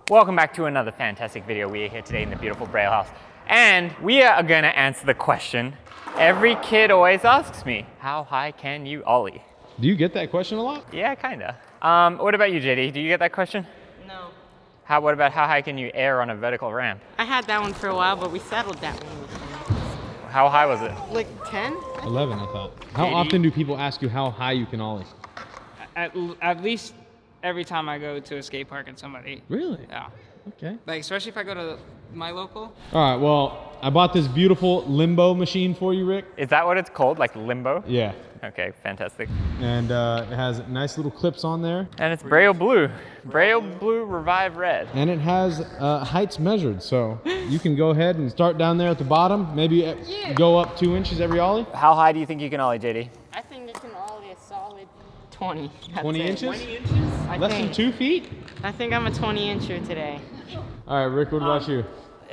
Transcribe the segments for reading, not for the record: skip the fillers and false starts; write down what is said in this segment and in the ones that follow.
Welcome back to another fantastic video. We are here today in the beautiful Braille house. And we are gonna answer the question every kid always asks me, how high can you ollie? Do you get that question a lot? Yeah, kinda. What about you, JD? Do you get that question? No. What about how high can you air on a vertical ramp? I had that one for a while, but we settled that one. How high was it? Like 10? 11, I thought. How often do people ask you how high you can ollie? At least every time I go to a skate park and somebody. Really? Yeah. Okay. Like, especially if I go to my local. All right, well, I bought this beautiful limbo machine for you, Rick. Is that what it's called, like limbo? Yeah. Okay, fantastic. And it has nice little clips on there. And it's Braille Blue. Braille Blue Revive Red. And it has heights measured, so you can go ahead and start down there at the bottom, maybe go up 2 inches every ollie. How high do you think you can ollie, JD? I think it can ollie a solid 20. 20 inches? 20 inches? Less than 2 feet? I think I'm a 20 incher today. All right, Rick, what about you?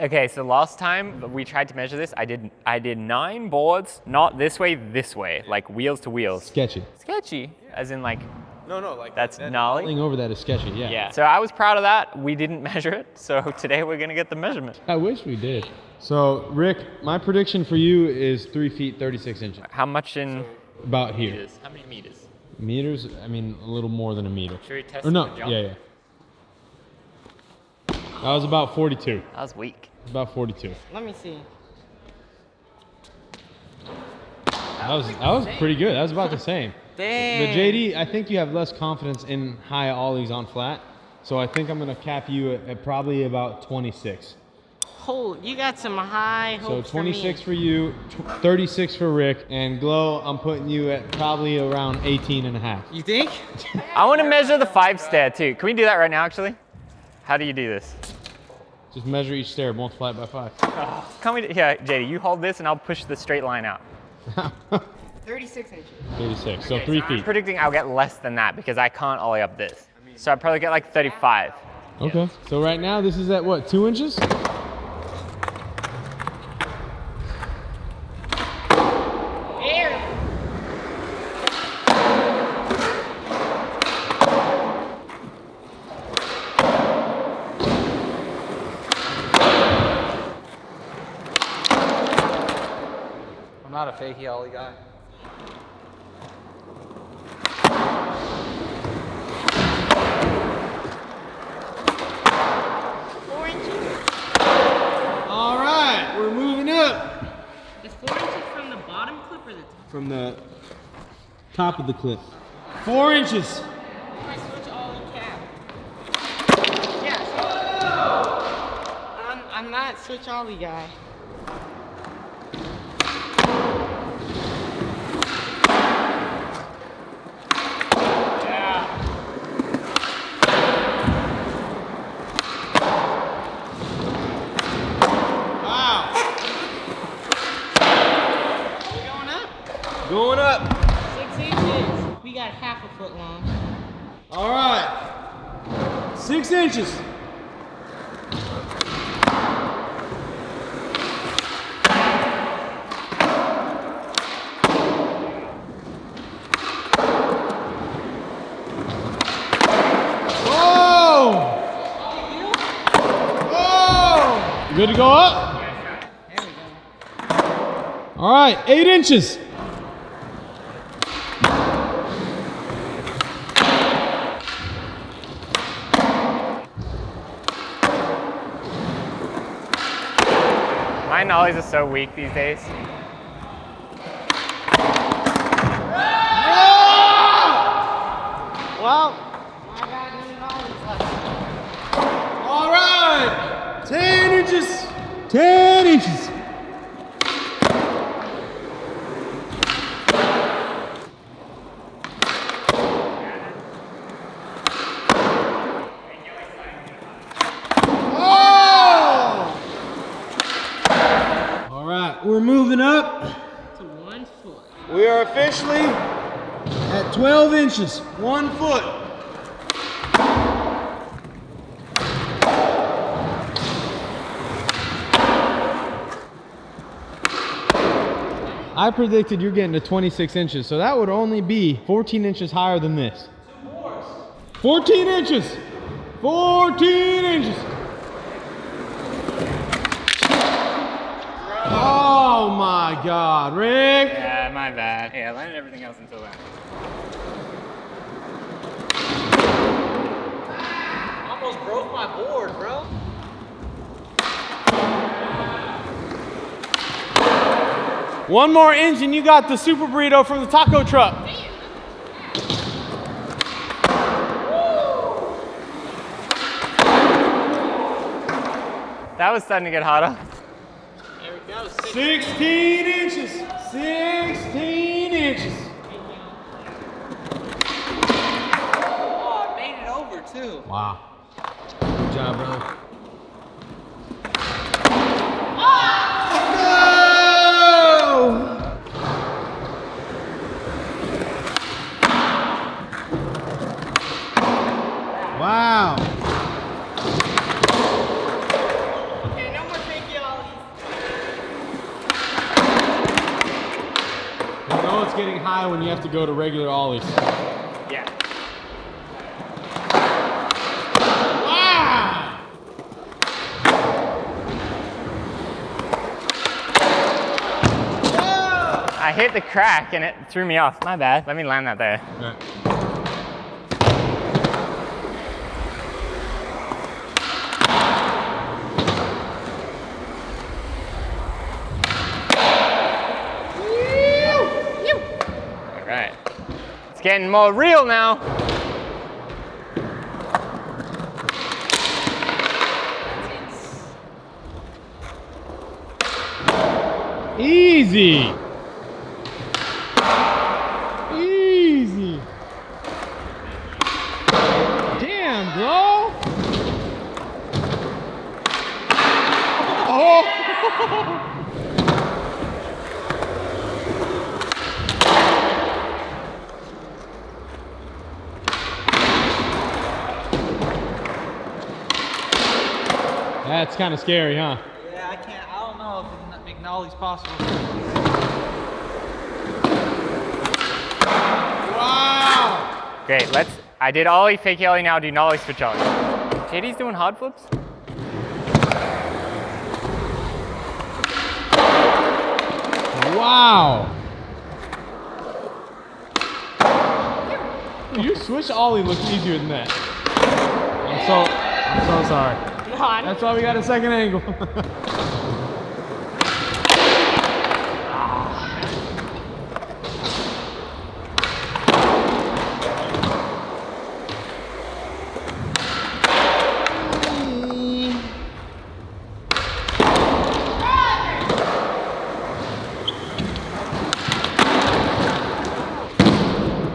Okay, so last time we tried to measure this, I did 9 boards, not this way, like wheels to wheels. Sketchy. Sketchy, as in like, No, like that's that. gnarly. Rolling over that is sketchy, yeah. Yeah, so I was proud of that. We didn't measure it, so today we're gonna get the measurement. I wish we did. So, Rick, my prediction for you is 3 feet, 36 inches. How much in About here. meters? How many meters? Meters? I mean, a little more than a meter. Should we test Or no, the jump? yeah. That was about 42. That was weak. About 42. Let me see. That was pretty good. That was about the same. Dang. But JD, I think you have less confidence in high ollies on flat. So I think I'm gonna cap you at probably about 26. Hold, you got some high So hopes 26 for for you, 36 for Rick, and Glow, I'm putting you at probably around 18 and a half. You think? I wanna measure the 5 stair too. Can we do that right now, actually? How do you do this? Just measure each stair, multiply it by 5. Can we, yeah, JD, you hold this and I'll push the straight line out. 36 inches. 36, so Okay, 3 I'm feet. predicting I'll get less than that because I can't ollie up this. So I'll probably get like 35. Okay, so right now this is at what, 2 inches? I'm not a fakey ollie guy. All right, we're moving up. Is 4 inches from the bottom clip or the top? From the top of the clip. 4 inches. I switch ollie cap. Yeah, I'm not switch ollie guy. Going up. 6 inches. We got half a foot long. All right. 6 inches. Whoa! Whoa! You good to go up? There we go. All right, 8 inches. My nollies are so weak these days. Well, I got any ollies left. All right, 10 inches. 10 inches. All right, we're moving up. To 1 foot. We are officially at 12 inches, 1 foot. I predicted you're getting to 26 inches, so that would only be 14 inches higher than this. 14 inches! 14 inches. Oh my God, Rick. Yeah, my bad. Hey, I landed everything else until then. Almost broke my board, bro. One more inch and you got the super burrito from the taco truck. That was starting to get harder. There we go. 16 inches. 16 inches. Oh, I made it over too. Wow. Good job, brother. Wow. Okay, no more fakey ollies. You know it's getting high when you have to go to regular ollies. Yeah. Wow. I hit the crack and it threw me off. My bad. Let me land that there. Right. All right. It's getting more real now. Easy. Easy. Damn, bro. Oh. That's kind of scary, huh? Yeah, I can't. I don't know if making ollies possible. Wow. Great, I did ollie, fake ollie, now do nollie, switch ollie. JD's doing hard flips? Wow. Your switch ollie looks easier than that. I'm so sorry. That's why we got a second angle.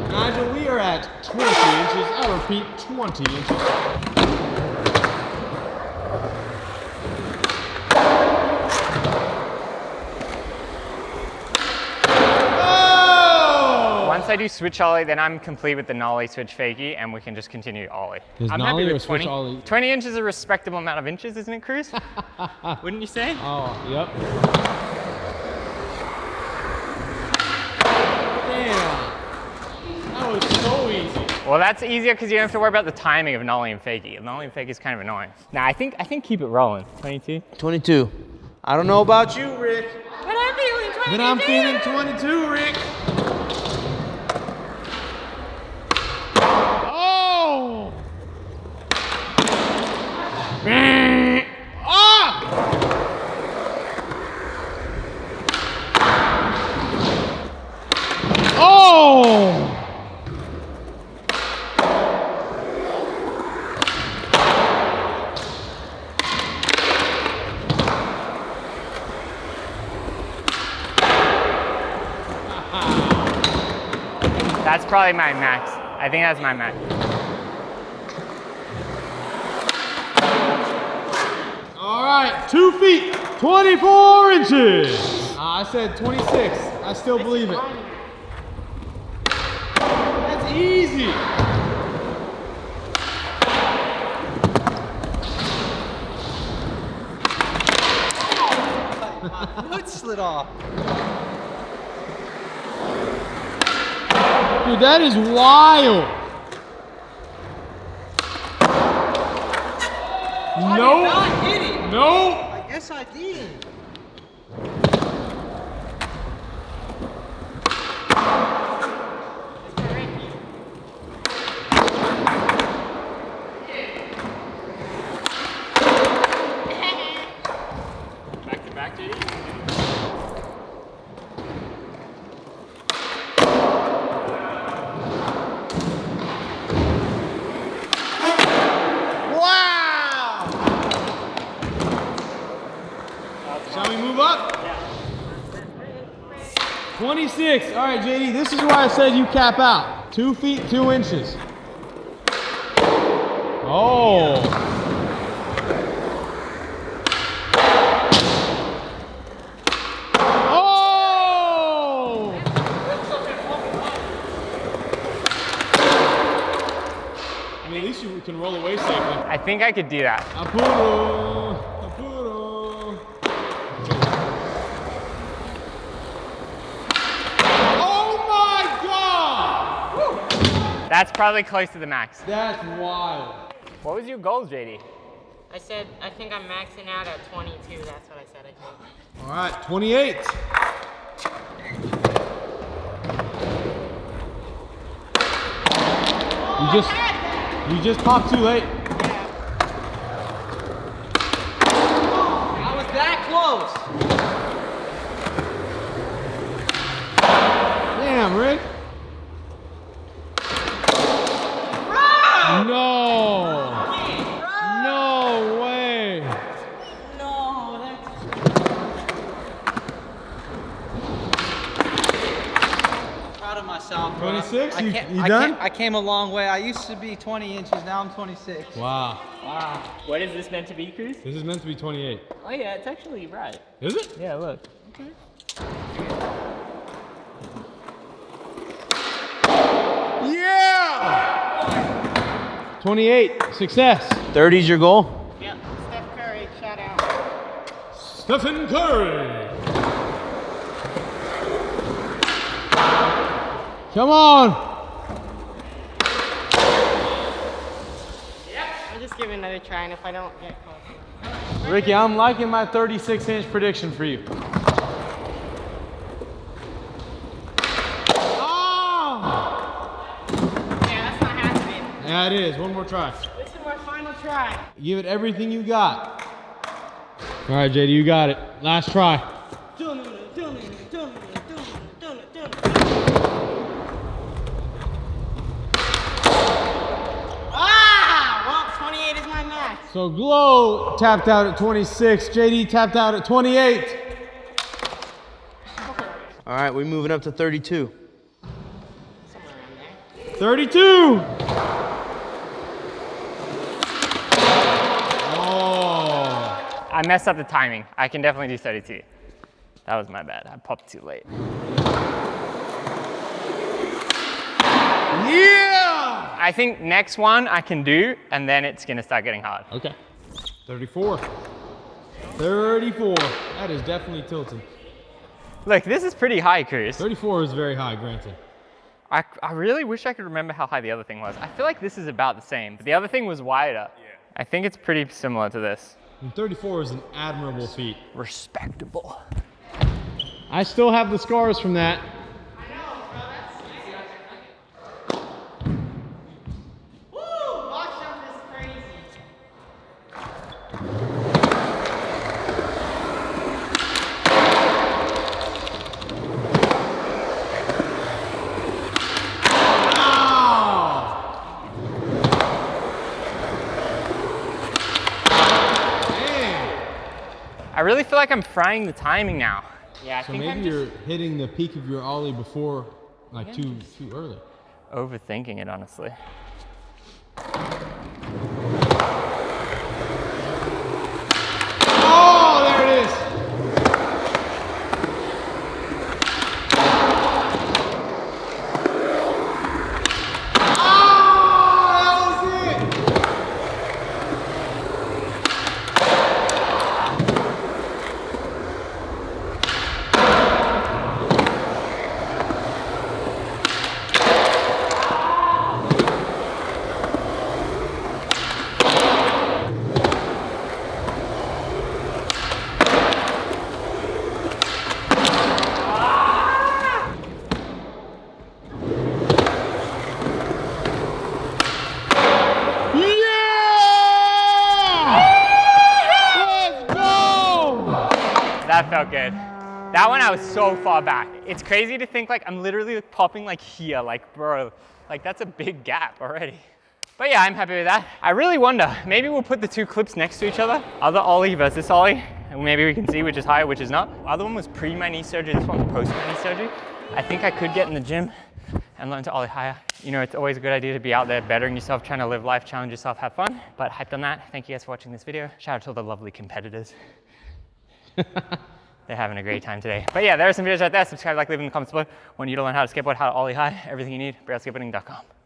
Nigel, we are at 20 inches. I repeat, 20 inches. Once I do switch ollie, then I'm complete with the nollie, switch fakie, and we can just continue ollie. Is I'm nollie happy or with switch 20. ollie? 20 inches is a respectable amount of inches, isn't it, Cruz? Wouldn't you say? Oh, yep. Damn. That was so easy. Well, that's easier because you don't have to worry about the timing of nollie and fakie. Nollie and fakie is kind of annoying. Nah, I think keep it rolling. 22. 22. I don't know about you, Rick. But I'm feeling 22. But I'm feeling 22, Rick. Oh! Ah! Oh! That's probably my max. I think that's my max. All right, 2 feet, 24 inches. I said 26. I still believe it. That's easy. Foot slid off. Dude, that is wild. Nope. Not hit it. Nope. I guess I did. Back to back, JD. Wow. Shall we move up? 26. All right, JD, this is why I said you cap out. 2 feet, 2 inches. Oh. Oh! I mean, at least you can roll away safely. I think I could do that. Apuro. Apuro. Oh my God! That's probably close to the max. That's wild. What was your goals, JD? I said, I think I'm maxing out at 22. That's what I said, I think. All right, 28. You just popped too late. I was that close. Damn, Rick. No. No way. No, that's. Proud of myself, bro. 26? I You can't- done? I came a long way. I used to be 20 inches. Now I'm 26. Wow. Wow. What is this meant to be, Cruz? This is meant to be 28. Oh yeah, it's actually right. Is it? Yeah, look. Yeah! 28. Success. 30's your goal? Yep. Steph Curry, shout out. Stephen Curry. Come on. I'll just give it another try, and if I don't get close. Ricky, I'm liking my 36-inch prediction for you. Oh! Yeah, that's not happening. Yeah, it is. One more try. This is my final try. Give it everything you got. All right, JD, you got it. Last try. Ah! Well, 28 is my max. So Glow tapped out at 26. JD tapped out at 28. All right, we're moving up to 32. Somewhere around there. 32. Oh. I messed up the timing. I can definitely do 32. That was my bad. I popped too late. Yeah! I think next one I can do, and then it's gonna start getting hard. Okay. 34. 34. That is definitely tilting. Look, this is pretty high, Cruz. 34 is very high, granted. I really wish I could remember how high the other thing was. I feel like this is about the same, but the other thing was wider. Yeah. I think it's pretty similar to this. And 34 is an admirable feat. Respectable. I still have the scars from that. Woo! Box jump is crazy. I really feel like I'm frying the timing now. Yeah, I So think maybe I'm you're just hitting the peak of your ollie before, like too early. overthinking it, honestly. Oh, there it is. Oh, that was it. that felt good. That one I was so far back. It's crazy to think like I'm literally like popping like here, like bro, like that's a big gap already. But yeah, I'm happy with that. I really wonder, maybe we'll put the two clips next to each other. Other Ollie versus Ollie, and maybe we can see which is higher, which is not. The other one was pre my knee surgery, this one's post my knee surgery. I think I could get in the gym and learn to Ollie higher. You know, it's always a good idea to be out there bettering yourself, trying to live life, challenge yourself, have fun. But hyped on that. Thank you guys for watching this video. Shout out to all the lovely competitors. They're having a great time today. But yeah, there are some videos right there. Subscribe, like, leave in the comments below. Want you to learn how to skateboard, how to Ollie high, everything you need, brailleskateboarding.com.